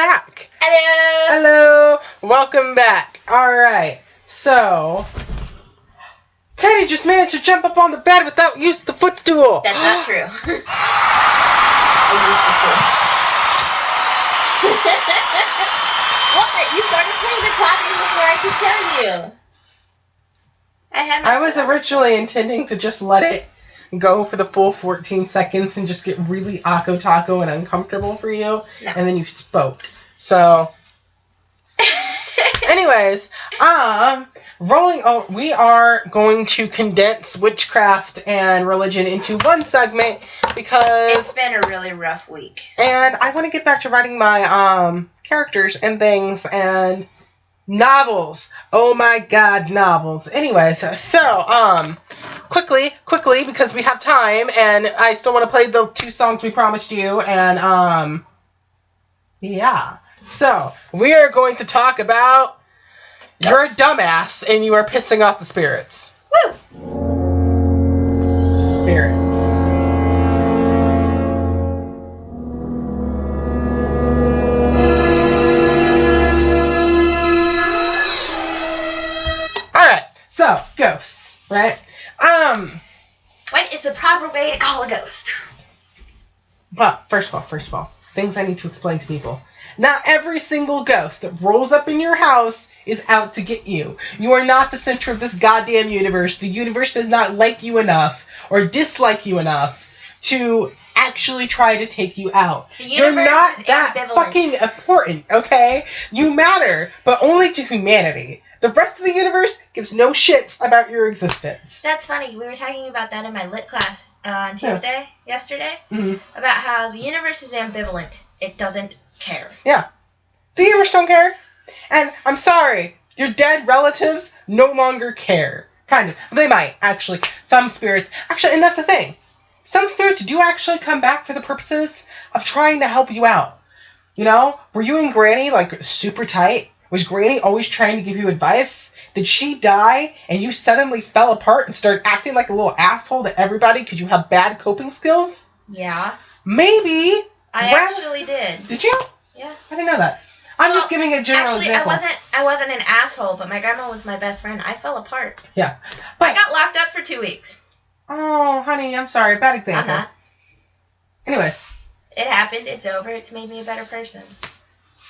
back. Hello. Hello. Welcome back. Alright, so Teddy just managed to jump up on the bed without using the footstool. That's not true. What? You started playing the clapping before I could tell you. I was originally intending to just let it go for the full 14 seconds and just get really taco and uncomfortable for you, and then you spoke. So, anyways, we are going to condense witchcraft and religion into one segment because it's been a really rough week. And I want to get back to writing my characters and things and novels. Oh my god, novels. Anyways, so quickly, because we have time and I still want to play the 2 songs we promised you, and yeah. So, we are going to talk about you're a dumbass and you are pissing off the spirits. Woo! Spirits. Alright, so, ghosts, right? What is the proper way to call a ghost? But, first of all, things I need to explain to people. Not every single ghost that rolls up in your house is out to get you. You are not the center of this goddamn universe. The universe does not like you enough or dislike you enough to actually try to take you out. You're not that fucking important, okay? You matter, but only to humanity. The rest of the universe gives no shits about your existence. That's funny. We were talking about that in my lit class on Tuesday, yesterday, about how the universe is ambivalent. It doesn't care. Yeah. The universe don't care. And I'm sorry, your dead relatives no longer care. Kind of. They might, actually. Some spirits. Actually, and that's the thing. Some spirits do actually come back for the purposes of trying to help you out. You know? Were you and Granny, like, super tight? Was Granny always trying to give you advice? Did she die and you suddenly fell apart and started acting like a little asshole to everybody because you have bad coping skills? Yeah. Maybe. I actually did. Did you? Yeah. I didn't know that. I'm just giving a general example. I wasn't an asshole, but my grandma was my best friend. I fell apart. Yeah. But I got locked up for 2 weeks. Oh, honey, I'm sorry. Bad example. I'm not. Anyways. It happened. It's over. It's made me a better person.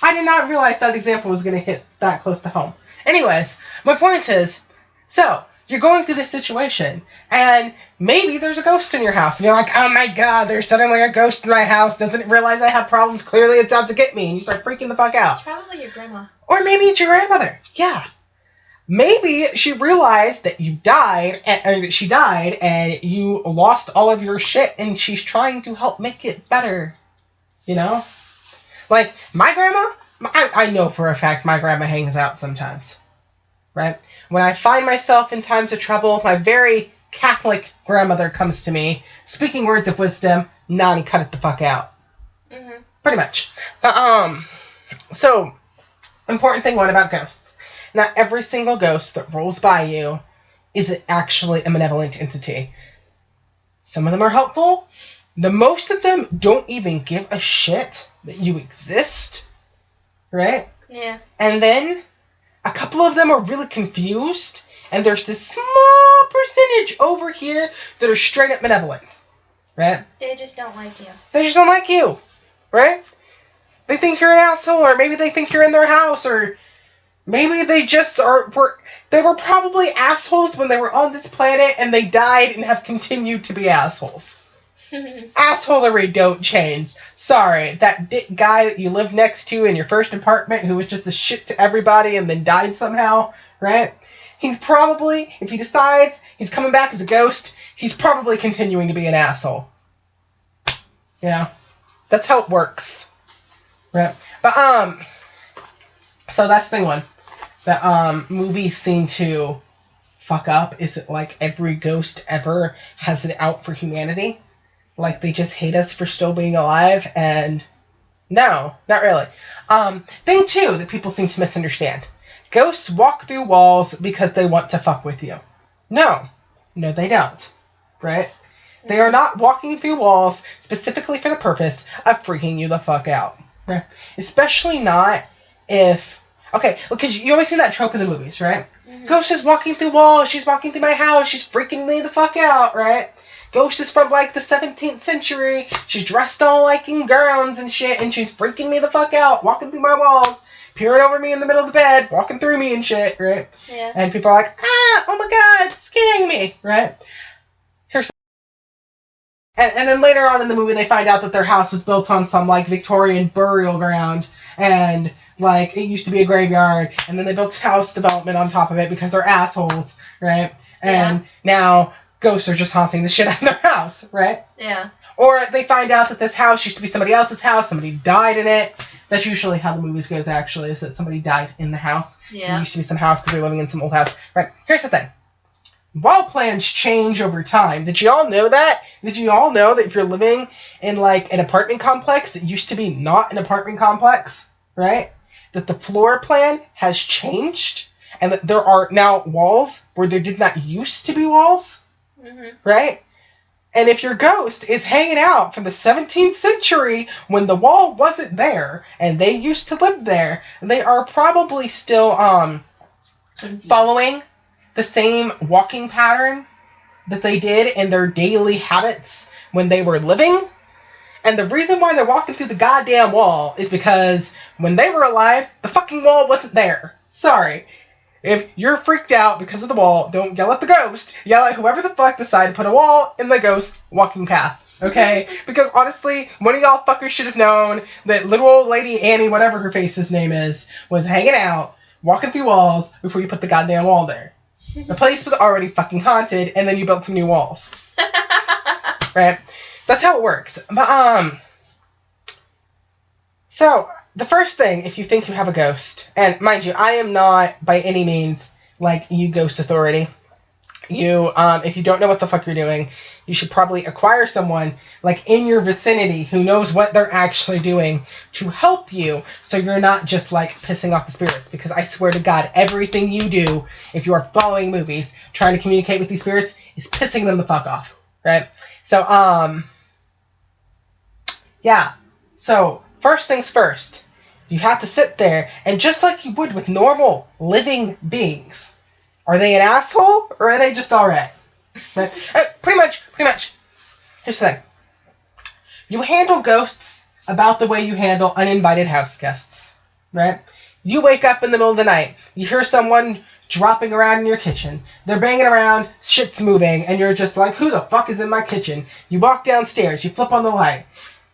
I did not realize that example was going to hit that close to home. Anyways, my point is, so, you're going through this situation, and maybe there's a ghost in your house, and you're like, oh my god, there's suddenly a ghost in my house, doesn't realize I have problems, clearly it's out to get me, and you start freaking the fuck out. It's probably your grandma. Or maybe it's your grandmother. Yeah. Maybe she realized that you died, that she died, and you lost all of your shit, and she's trying to help make it better. You know? Like, my grandma, I know for a fact my grandma hangs out sometimes. Right? When I find myself in times of trouble, my very Catholic grandmother comes to me, speaking words of wisdom, Nani, cut it the fuck out. Mm-hmm. Pretty much. So, important thing one about ghosts. Not every single ghost that rolls by you is actually a malevolent entity. Some of them are helpful. The most of them don't even give a shit that you exist. Right? Yeah. And then a couple of them are really confused, and there's this small percentage over here that are straight up malevolent. Right? They just don't like you. They just don't like you. Right? They think you're an asshole, or maybe they think you're in their house, or maybe they just they were probably assholes when they were on this planet, and they died and have continued to be assholes. Assholery don't change. Sorry, that guy that you lived next to in your first apartment who was just a shit to everybody and then died somehow, right? He's probably, if he decides he's coming back as a ghost, he's probably continuing to be an asshole. Yeah. That's how it works. Right? But, so that's thing one. That, movies seem to fuck up is that, like, every ghost ever has it out for humanity. Like, they just hate us for still being alive, and no, not really. Thing two that people seem to misunderstand. Ghosts walk through walls because they want to fuck with you. No, they don't. Right? They are not walking through walls specifically for the purpose of freaking you the fuck out. Right. Especially not if... Okay, because you always see that trope in the movies, right? Mm-hmm. Ghost is walking through walls, she's walking through my house, she's freaking me the fuck out, right? Ghost is from, like, the 17th century, she's dressed all, like, in gowns and shit, and she's freaking me the fuck out, walking through my walls, peering over me in the middle of the bed, walking through me and shit, right? Yeah. And people are like, oh my god, it's scaring me, right? And then later on in the movie, they find out that their house was built on some, like, Victorian burial ground, and, like, it used to be a graveyard, and then they built house development on top of it because they're assholes, right? And now ghosts are just haunting the shit out of their house, right? Yeah. Or they find out that this house used to be somebody else's house, somebody died in it. That's usually how the movies goes, actually, is that somebody died in the house. Yeah. It used to be some house because they're living in some old house. Right, here's the thing. Wall plans change over time. Did you all know that? Did you all know that if you're living in, like, an apartment complex that used to be not an apartment complex, right, that the floor plan has changed and that there are now walls where there did not used to be walls, right? And if your ghost is hanging out from the 17th century when the wall wasn't there and they used to live there, they are probably still following the same walking pattern that they did in their daily habits when they were living. And the reason why they're walking through the goddamn wall is because when they were alive, the fucking wall wasn't there. Sorry. If you're freaked out because of the wall, don't yell at the ghost. Yell at whoever the fuck decided to put a wall in the ghost walking path. Okay? Because honestly, one of y'all fuckers should have known that little old lady Annie, whatever her face's name is, was hanging out, walking through walls before you put the goddamn wall there. The place was already fucking haunted, and then you built some new walls. Right? That's how it works. But, so, the first thing, if you think you have a ghost, and mind you, I am not by any means, like, you ghost authority. You, if you don't know what the fuck you're doing, you should probably acquire someone, like, in your vicinity who knows what they're actually doing to help you so you're not just, like, pissing off the spirits. Because I swear to God, everything you do, if you are following movies, trying to communicate with these spirits, is pissing them the fuck off. Right? So, yeah. So, first things first. You have to sit there, and just like you would with normal living beings, are they an asshole, or are they just alright? Right? Pretty much. Here's the thing. You handle ghosts about the way you handle uninvited house guests. Right? You wake up in the middle of the night. You hear someone dropping around in your kitchen. They're banging around, shit's moving, and you're just like, who the fuck is in my kitchen? You walk downstairs, you flip on the light.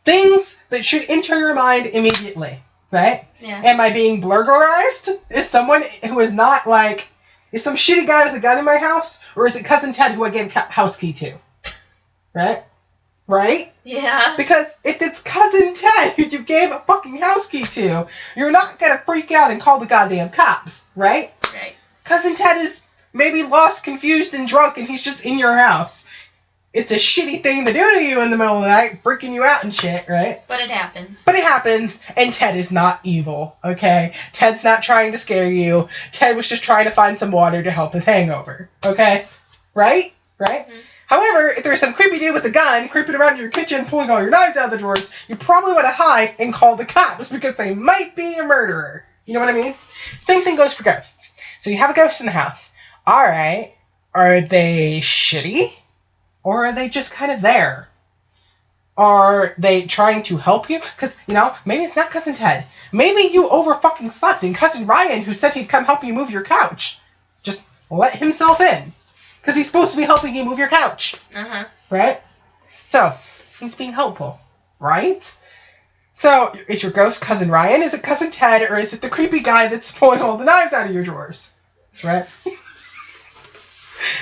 Things that should enter your mind immediately. Right? Yeah. Am I being burglarized? Is someone who is not, like... Is some shitty guy with a gun in my house? Or is it Cousin Ted who I gave house key to? Right? Right? Yeah. Because if it's Cousin Ted who you gave a fucking house key to, you're not gonna freak out and call the goddamn cops. Right? Right. Cousin Ted is maybe lost, confused, and drunk, and he's just in your house. It's a shitty thing to do to you in the middle of the night, freaking you out and shit, right? But it happens. And Ted is not evil, okay? Ted's not trying to scare you. Ted was just trying to find some water to help his hangover, okay? Right? Mm-hmm. However, if there's some creepy dude with a gun creeping around your kitchen, pulling all your knives out of the drawers, you probably want to hide and call the cops because they might be a murderer. You know what I mean? Same thing goes for ghosts. So you have a ghost in the house. Alright, are they shitty? Or are they just kind of there? Are they trying to help you? Because, you know, maybe it's not Cousin Ted. Maybe you over-fucking slept and Cousin Ryan, who said he'd come help you move your couch, just let himself in. Because he's supposed to be helping you move your couch. Uh-huh. Right? So, he's being helpful. Right? So, is your ghost Cousin Ryan? Is it Cousin Ted? Or is it the creepy guy that's pulling all the knives out of your drawers? Right?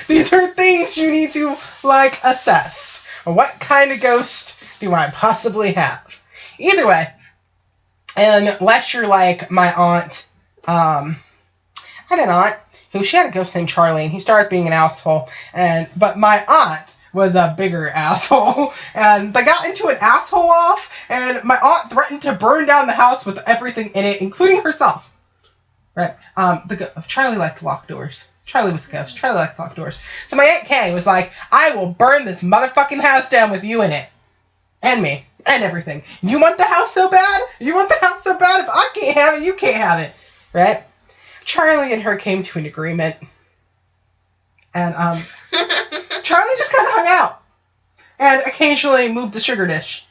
These are things you need to, like, assess. What kind of ghost do I possibly have? Either way, unless you're like my aunt, I had an aunt who, she had a ghost named Charlie, and he started being an asshole, but my aunt was a bigger asshole, and they got into an asshole off, and my aunt threatened to burn down the house with everything in it, including herself. Right? Charlie liked locked doors. Charlie was a ghost. Charlie liked locked doors. So my Aunt Kay was like, I will burn this motherfucking house down with you in it. And me. And everything. You want the house so bad? You want the house so bad? If I can't have it, you can't have it. Right? Charlie and her came to an agreement. And, Charlie just kind of hung out. And occasionally moved the sugar dish.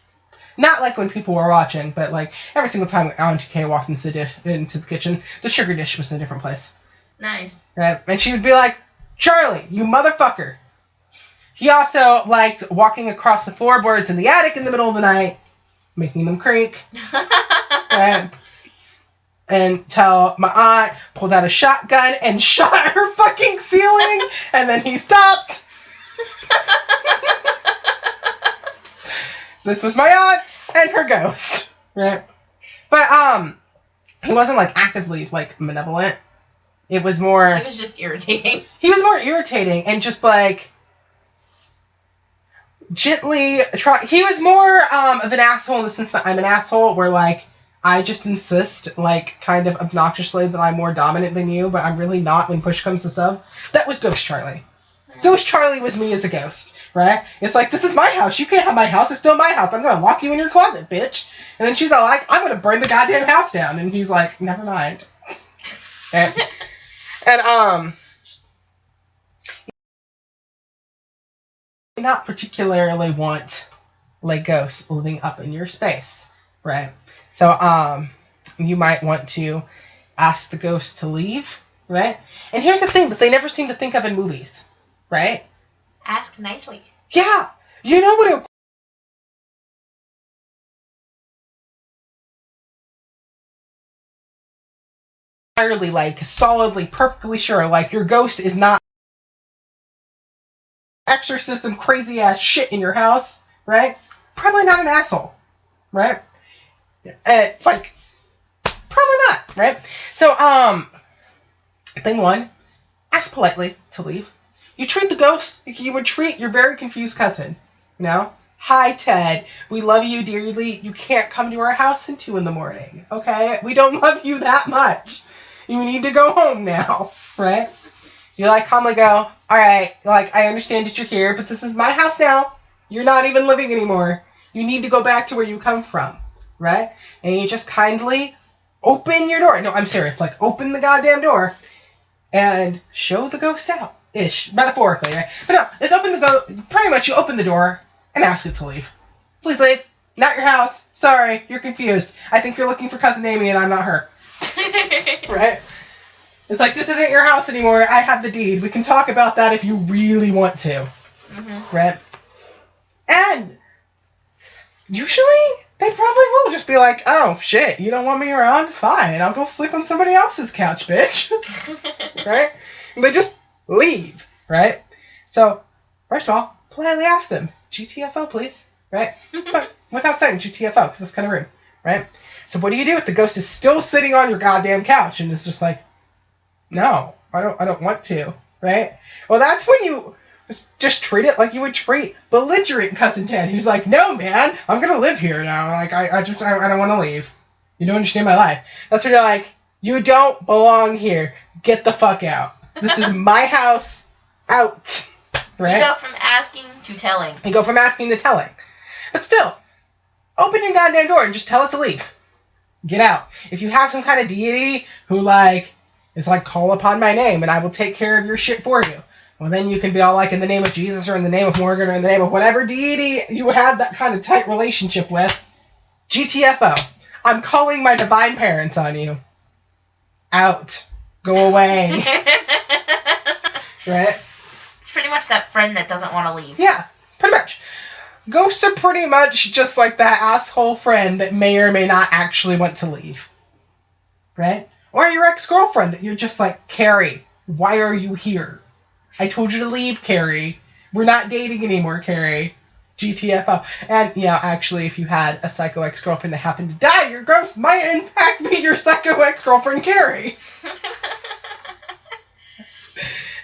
Not like when people were watching, but like every single time Auntie Kay walked into the kitchen, the sugar dish was in a different place. Nice. Right? And she would be like, Charlie, you motherfucker. He also liked walking across the floorboards in the attic in the middle of the night, making them creak. Right? Until my aunt pulled out a shotgun and shot her fucking ceiling, and then he stopped. This was my aunt and her ghost. Right? But, he wasn't, like, actively, like, malevolent. It was more... He was just irritating. He was more irritating and just, like... gently try. He was more of an asshole in the sense that I'm an asshole, where like I just insist, like kind of obnoxiously, that I'm more dominant than you, but I'm really not when push comes to shove. That was Ghost Charlie. Ghost Charlie was me as a ghost, right? It's like, this is my house. You can't have my house. It's still my house. I'm gonna lock you in your closet, bitch. And then she's all like, I'm gonna burn the goddamn house down. And he's like, never mind. And not particularly want like ghosts living up in your space, right? So you might want to ask the ghost to leave, right? And here's the thing that they never seem to think of in movies, right? Ask nicely. Yeah, you know what it entirely like solidly perfectly sure like your ghost is not exorcism crazy ass shit in your house, right? Probably not an asshole, right? Like, probably not, right? So, thing one, ask politely to leave. You treat the ghost like you would treat your very confused cousin, you know? Hi, Ted. We love you dearly. You can't come to our house at 2 a.m, okay? We don't love you that much. You need to go home now, right? You like calmly go, alright, like, I understand that you're here, but this is my house now. You're not even living anymore. You need to go back to where you come from, right? And you just kindly open your door. No, I'm serious. Like, open the goddamn door and show the ghost out. Ish. Metaphorically, right? But no, it's pretty much you open the door and ask it to leave. Please leave. Not your house. Sorry, you're confused. I think you're looking for Cousin Amy and I'm not her. Right? It's like, this isn't your house anymore. I have the deed. We can talk about that if you really want to. Mm-hmm. Right? And usually, they probably will just be like, oh, shit, you don't want me around? Fine, I'll go sleep on somebody else's couch, bitch. Right? And they just leave. Right? So, first of all, politely ask them, GTFO, please. Right? But without saying GTFO, because that's kind of rude. Right? So what do you do if the ghost is still sitting on your goddamn couch and it's just like, no, I don't want to, right? Well, that's when you just treat it like you would treat belligerent Cousin Ted, who's like, no, man, I'm gonna live here now. Like, I don't want to leave. You don't understand my life. That's when you're like, you don't belong here. Get the fuck out. This is my house. Out. Right? You go from asking to telling. You go from asking to telling. But still, open your goddamn door and just tell it to leave. Get out. If you have some kind of deity who, like, it's like, call upon my name and I will take care of your shit for you. Well, then you can be all like, in the name of Jesus or in the name of Morgan or in the name of whatever deity you have that kind of tight relationship with. GTFO. I'm calling my divine parents on you. Out. Go away. Right? It's pretty much that friend that doesn't want to leave. Yeah, pretty much. Ghosts are pretty much just like that asshole friend that may or may not actually want to leave. Right? Or your ex-girlfriend that you're just like, Carrie, why are you here? I told you to leave, Carrie. We're not dating anymore, Carrie. GTFO. And, yeah, actually, if you had a psycho ex-girlfriend that happened to die, your ghost might in fact be your psycho ex-girlfriend, Carrie.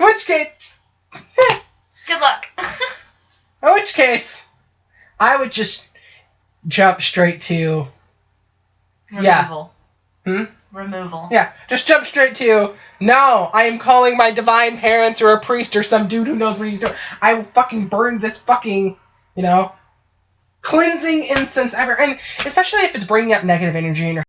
In which case... Good luck. In which case, I would just jump straight to... Removal. Yeah. Removal. Yeah, just jump straight to, no, I am calling my divine parents or a priest or some dude who knows what he's doing. I will fucking burn this fucking, cleansing incense ever. And especially if it's bringing up negative energy in your